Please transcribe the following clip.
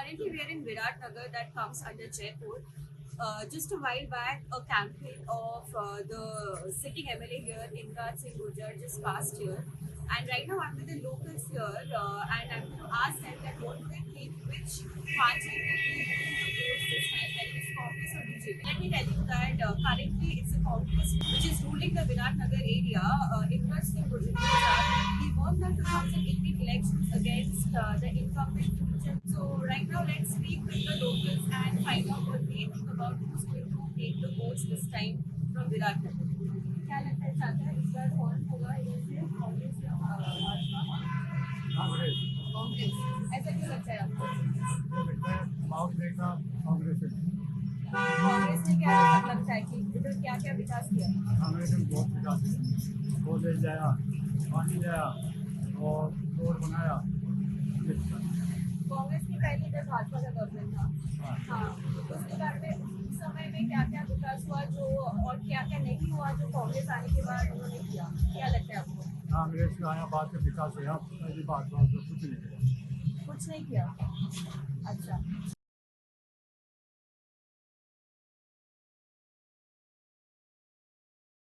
Currently, we are in Viratnagar that comes under Jaipur. Just a while back, a campaign of the sitting MLA here, Indraj Singh Gurjar, just passed here. And right now, I'm with the locals here, and I'm going to ask them that what do they think, which party will be winning the votes this time, whether it's Congress or BJP. Let me tell you that currently it's the Congress which is ruling the Viratnagar area. Indraj Singh Gurjar, he won the 2018 elections against the incumbent. So right now, let's speak with the locals and find out what they think about who's going to take the votes this time from Viratnagar. क्या लगता है चाचा इस बार कौन होगा इधर से कांग्रेस या भाजपा? कांग्रेस ऐसा क्यों लगता है आपको? कांग्रेस ने क्या लगता है कि इधर क्या क्या विकास किया? कांग्रेस ने बहुत विकास किया, कॉलेज आया, पानी आया और रोड बनाया। कांग्रेस की पहले इधर भाजपा का गवर्नमेंट था। हाँ, उसके बारे में उस समय में क्या क्या विकास हुआ जो और क्या क्या नहीं हुआ जो कांग्रेस आने के बाद उन्होंने किया, क्या लगता है आपको? कांग्रेस में आया बाद में विकास हुआ, पहली बात कुछ नहीं किया। कुछ नहीं किया। अच्छा।